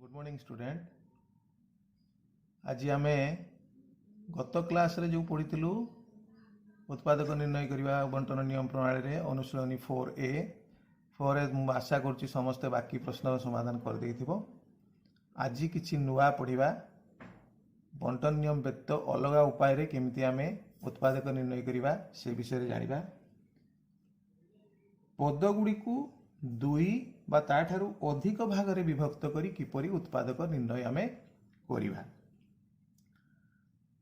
Good morning student. आज आम गत क्लास रे जो पढ़ी उत्पादक निर्णय करने बंटन नियम प्रणाली रे अनुशीलनी 4A आशा करुच्ची समस्ते बाकी प्रश्न समाधान कर देइथिबो। आज किछि नुआ पढ़िबा बंटन नियम व्यतीत अलग उपाय रे केमिति आमे उत्पादक निर्णय करबा से विषय जानिबा। पद गुडी को दुई बा ताठारु अधिक भाग रे विभक्त करी किपरि उत्पादक निर्णय आमे करिबा।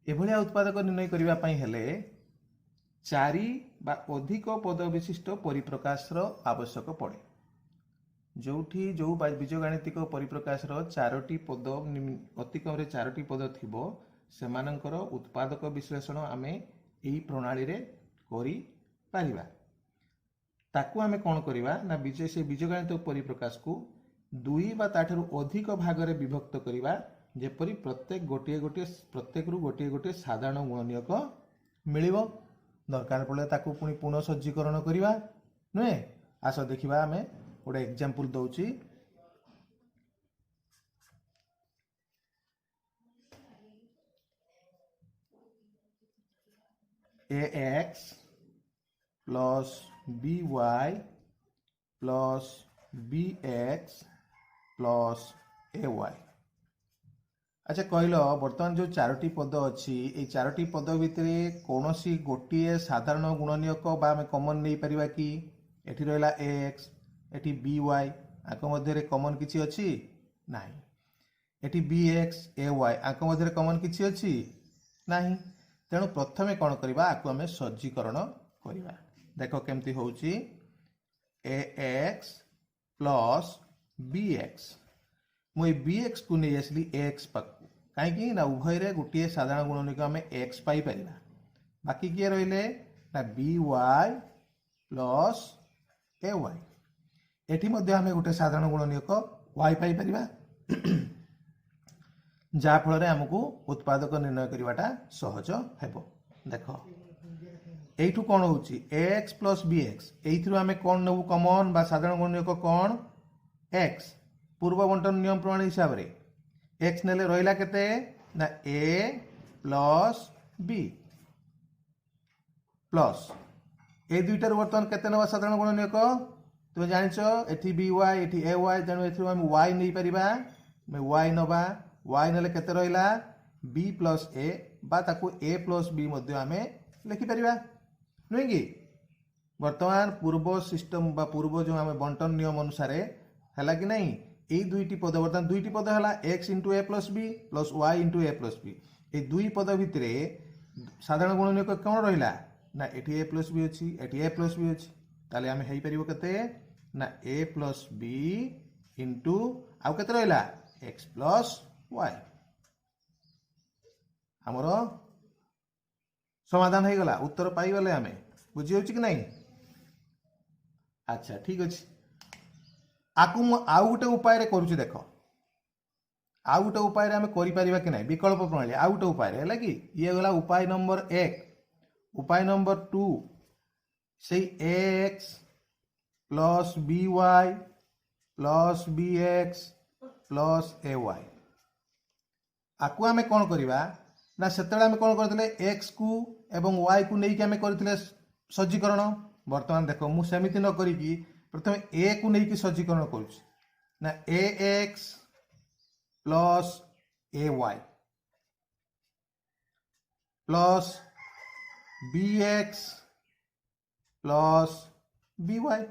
एभलिया उत्पादक निर्णय करिबा पई हेले चारि बा अधिक पद विशिष्ट परिप्रकाश रो आवश्यक पड़े। जोठी जो बीजगणितिक परिप्रकाश रो चारोटी पद अतिक्रम रे चारोटी पद थिबो सेमानंकर उत्पादक विश्लेषण आमे एही प्रणाली रे करि पारिबा। ताकू आमे कौन करिबा ना से बीजगणित परिप्रकाश को दुई बा ताठारु अधिक भाग रे विभक्त करिबा जेपरि प्रत्येक प्रत्येक रु गोटे साधारण गुणनीयक मिलिबो। दरकार पड़े ताकू पुणी पुनः सज्जीकरण करिबा नुहे। आस देखिबा आमे गोटे एग्जांपल दउची। ax plus by plus bx plus ay। अच्छा कहल बर्तमान जो चारोटी पद अच्छी ये चारोटी पद भितर कौन सी गोटे साधारण गुणनीयक बा आमे कॉमन नहीं परिबा कि एठी रहला ax एठी by आक मध्य कॉमन किछि अछि नाही। एठी bx ay आक मध्य कॉमन किछि अछि नाही। तेणु प्रथमे कौन करिबा आकु आमे सज्जीकरण करिबा। देखो केमती होउची ax प्लस bx मुई bx को नहीं आसली ax पाकू कहीं ना उभय रे गोटे साधारण गुणनीयक आमे x पाई परिबा। बाकी किए रहिले ना by प्लस ay एठी मध्ये आमे गोटे साधारण गुणनीयक y पाई परिबा जा फल रे हमकु उत्पादक निर्णय करिवाटा सहज हेबो। देखो एठू कौन होउची ax प्लस bx एइथरु आमे कौन नेबु कॉमन बा साधारण गुणनीयक कौन x। पूर्व बंटन नियम प्रणाली हिसाब रे x नेले रहिला केते ना a प्लस b प्लस ए दुईटार वर्तमान केते नबा साधारण गुणनीयक तुम जानिछो एठी by एठी ay तेनु एथरु हम y नै परिबा y नबा y नेले केते रहिला b प्लस a बा ताकू a प्लस b मध्ये आमे लिखि परिबा नुहे कि। वर्तमान पूर्व सिस्टम बा पूर्व जो आमे बंटन नियम अनुसार हैला कि नहीं ए दुईटी पद वर्तमान दुईटी पद हैला x into a plus b plus y into a plus b ए दुई पद भितरे साधारण गुणनीयक कौन रहिला ना एठी a प्लस b अछि एठी a प्लस b अछि ताले आमे हेई परिबो केते ना a प्लस b इंटू आउ केते रहिला x प्लस y। हमरो समाधान हो गला उत्तर पाई गले आमे बुझी होछि कि नहीं। अच्छा ठीक अछि आकु मु आउ गोटे उपाय रे करूछि। देखो आउ गोटे उपाय रे आमे करि परिबा कि नहीं विकल्प प्रणाली आउ गोटे उपाय रे हैला कि ये गला उपाय नंबर 1। उपाय नंबर 2 सेही ax plus by plus bx plus ay आकु आमे कौन करिबा ना सेतळे आमे कौन करथिले x को एवं y को नेई कि आमे करथिले सज्जीकरण। वर्तमान देखो मु सेमिति न करी कि प्रथमे a को नेई कि सज्जीकरण करूछि ना ax plus ay plus bx plus by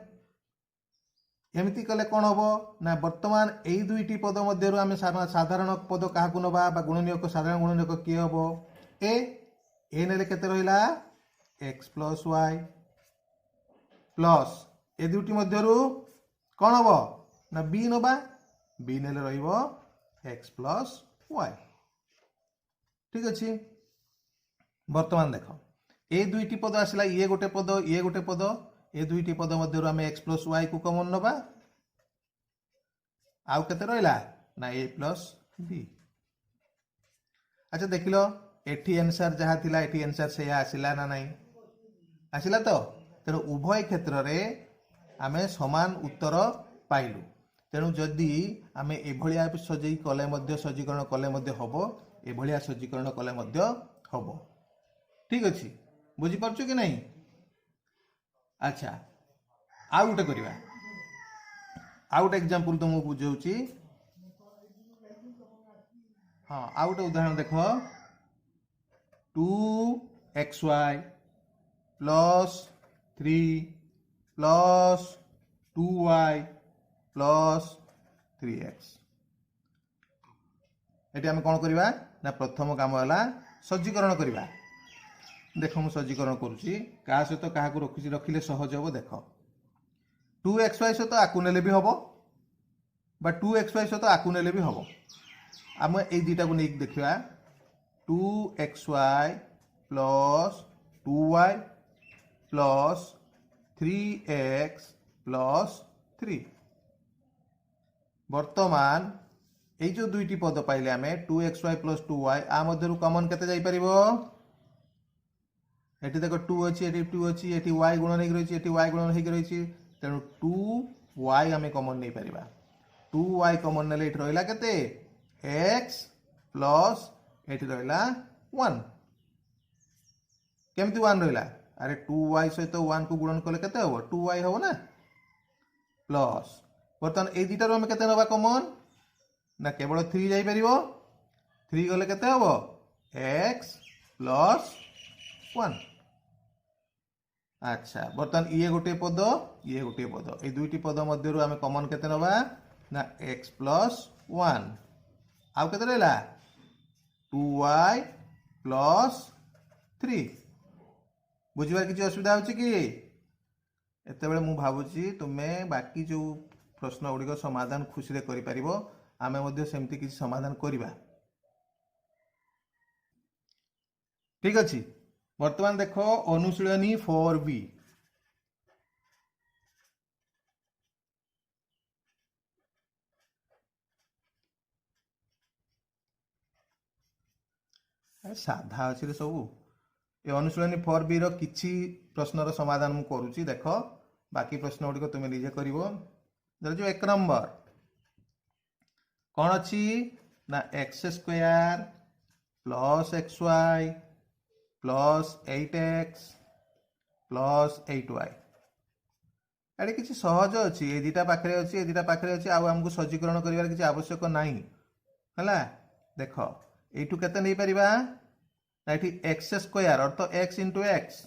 एमिति कले कौन हबो ना वर्तमान एई दुईटी पद मध्यरु आमे साधारण पद काहाकु नबा बा गुणनीयक साधारण गुणनीयक कि हबो a नेले केते रहिला x प्लस y प्लस ए दुईटी मध्यरु कौन हबो ना b नबा b नेले रहिबो x प्लस y। ठीक अछि वर्तमान देखो ए दुईटी पद आसिला ये गोटे पद ए दुईटी पद मध्यरु आमे x प्लस y को कॉमन नबा आउ केते रहिला ना a प्लस b। अच्छा देखिलो एठी आंसर जहा थिला एठी आंसर से आसिला ना नहीं आसिला तो तेरो उभय क्षेत्र रे आमे समान उत्तर पाइलु। तेणु जदि आम एभलिया सजई कले सज्जीकरण कले हम एभलिया सज्जीकरण कले हम। ठीक अच्छे बुझीपार कि नहीं। अच्छा आउ गोटे करवा आउ गोटे एग्जांपल तुमको बुझाऊँ। हाँ आउ गोटे उदाहरण देख 2xy plus 3 plus 2y plus 3x। ये आम कौन करवा ना प्रथम काम है सज्जीकरण करवा। देख मुझे सज्जीकरण करुच्ची क्या सहित क्या रखिले सहज हम। देख 2xy सहित आकु नेले भी हम बा 2xy सहित आकु नेले भी हम। आम ये दुटा को नहीं देखा 2xy plus 2y plus 3x plus 3। वर्तमान ये जो दुईटी पद पाइले आम 2xy प्लस 2y आ मध्य कमन केते जाई परिबो। एटी देख 2 अच्छी एटी 2 अच्छी एटी y गुणन होगी रही एटी y गुणन होगी रही तेणु 2y आम कमन नहीं पारिबा। 2y कमन नेले एटी रहिला केते x प्लस एटी रहिला 1। केमती 1 रहिला अरे 2y सहित 1 को गुणन कले केते हो 2y हो ना प्लस बर्तमान ए दुटार आम केते नबा कमन ना केवल 3 जाई परिबो 3 गले केते हो x प्लस 1। अच्छा बर्तमान ये गोटे पद ये गोटे पद ये दुईटी पद मध्य आम कमन केते नबा ना x प्लस 1 आउ केते रहला 2y प्लस 3। बुझिबार किसी असुविधा होची कि एते बेले मु भाबुची तुमे बाकी जो प्रश्न गुड़िक समाधान खुशी रे करि परिबो आमे मध्य सेमती किसी समाधान करिबा। ठीक अछि वर्तमान देखो अनुशीलनी 4b साधा अच्छे सब ये अनुशीलनी 4b रो किछि प्रश्नर समाधान मु करूची। देख बाकी प्रश्न गुड़िक तुम निजे कर जो 1 नंबर कौन अच्छी ना x square plus xy plus 8x plus 8y। ये किसी सहज अच्छी ये दुटा पाखे अच्छी ये दुटा पाखे अच्छी आमको सज्जीकरण कर किसी आवश्यक ना है। देख यू के नहीं पारा ये एक्स स्क्वायर अर्थ एक्स इंटू एक्स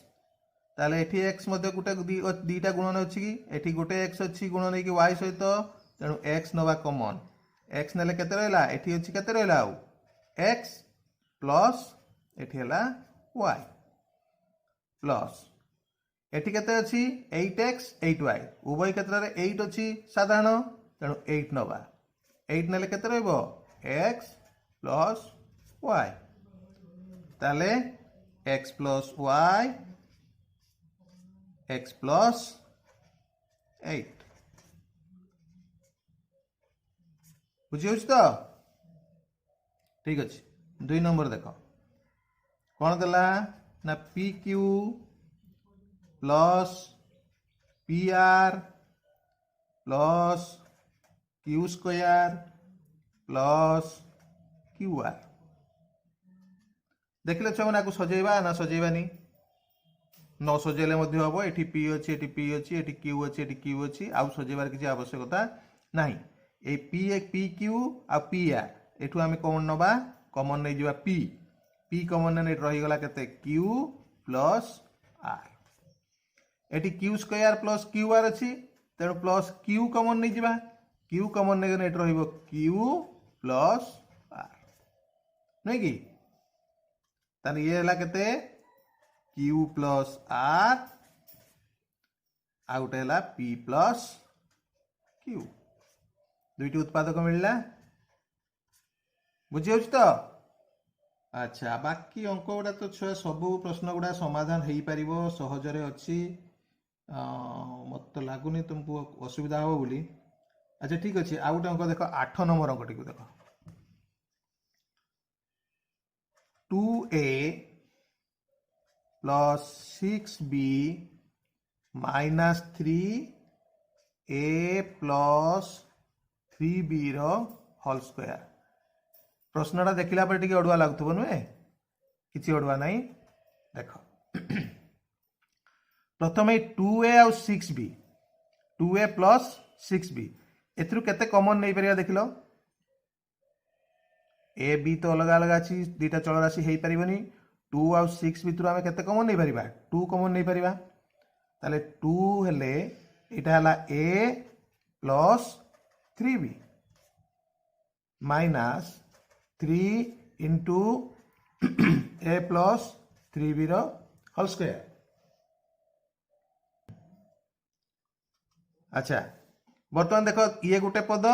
ताले एठी एक्स मध्य गोटे दीटा गुणन अच्छी कि गोटे एक्स अच्छी गुणन होगी वाई सहित तेणु एक्स नवा कमन एक्स नेले केते रहला एठी अच्छी केते रहला आउ एक्स प्लस एठी हला वाई प्लस एठी केते अच्छी 8x 8y उभय क्षेत्र में 8 अच्छी साधारण तेणु 8 नवा 8 नेले केते रहइबो x प्लस y ताले x plus y x plus 8 बुझी तो ठीक अच्छे। 2 नंबर देख कौन देला ना P Q plus P R plus Q square plus q are. देखिले छुआ मैंने सजेबा ना सजेबानी न सजेले हम ये पी अच्छी ये पी अच्छी ये क्यू अच्छी ये क्यू अच्छी आउ सजेबार किसी आवश्यकता ना। ये पी क्यू आ पी आर एठू आम कौन नवा कमन नहीं जावा पी पी कमन ने रहीगला केते क्यू प्लस आर एटी q square plus q r अच्छी तेणु प्लस क्यू कमन नहीं जावा क्यू कमन नहीं एट रहिबो क्यू प्लस आर नहीं कि ताने ये हला केते क्यू प्लस आर आ गोटे हला पी प्लस क्यू दुईटी उत्पादक मिलला बुझी तो। अच्छा बाकी अंक गुड़ा तो छुआ सबू प्रश्न गुड़ा समाधान हो पार सहजरे अच्छी मत तो लगुनि तुमको असुविधा हो बोली। अच्छा ठीक अच्छे आउ गोटे अंक देख 8 नंबर अंक टी देख 2a plus 6b minus 3a plus 3b रो होल स्क्वायर। प्रश्नटा देखला पर टिके अडुआ लागुथबो नुहे, किछि अडुआ नाही। देखो प्रथमे 2a और 6b, 2a प्लस 6b एथरु केते कॉमन नहीं परिया देखिलो। ए बी तो अलग अलग अच्छी दुईटा चल राशि हो पारिबनी। 2 और 6 भितर आम केते कॉमन नहीं परिबा, 2 कॉमन नहीं परिबा। ताले 2 हेले एटा हला a plus 3b minus 3 into a plus 3b रो होल स्क्वायर। अच्छा बर्तमान देख ये गोटे पद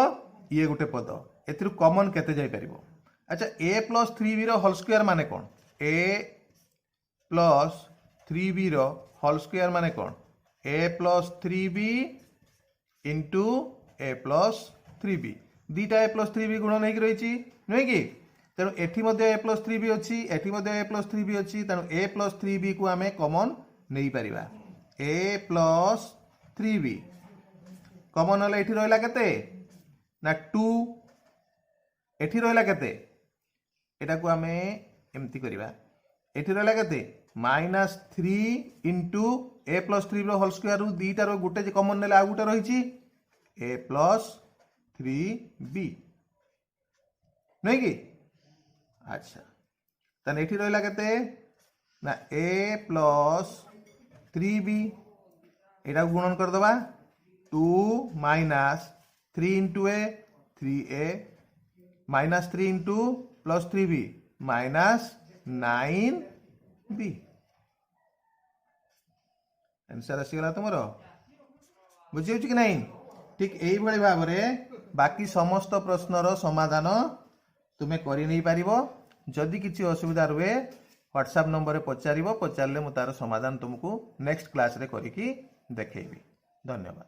ये गोटे पद एथरु कॉमन केते जाई परिबो। अच्छा a प्लस 3b रो होल स्क्वायर माने कोन, a प्लस 3b रो होल स्क्वायर माने कोन, a plus 3b into a plus 3b। दीटा a प्लस 3b गुण नहीं रही नुहे कि, तेणु एठी मध्ये a प्लस 3b अच्छी, एठी मध्ये a प्लस 3b अच्छी, तेणु a प्लस 3b को आमे कॉमन नहीं परिबा। a प्लस 3b कॉमन हले एठी रहला केते ना 2, एठी रहला केते, एटा को आमे एमती करिबा, एठी रहला केते माइनस 3 इंटू a प्लस 3 रो होल स्क्वायर रु दीटा रो गुटे जे कॉमन नेला आ गुटे रहिची a प्लस 3b नहीं कि। अच्छा तने एठी रहला केते ना a प्लस 3b, एटा गुणन कर दबा 2 minus 3 into a 3a minus 3 into plus 3b minus 9b। Answer आसीगला तुमर, बुझी कि नहीं। ठीक यही भाई भाव में बाकी समस्त प्रश्नर समाधान तुम्हें कर नहीं पारिबो। जदि किसी असुविधा रुए व्हाट्सएप नंबर पचारिबो, पचारले मु तार समाधान तुमको नेक्स्ट क्लास रे करिकी देखैबी। धन्यवाद।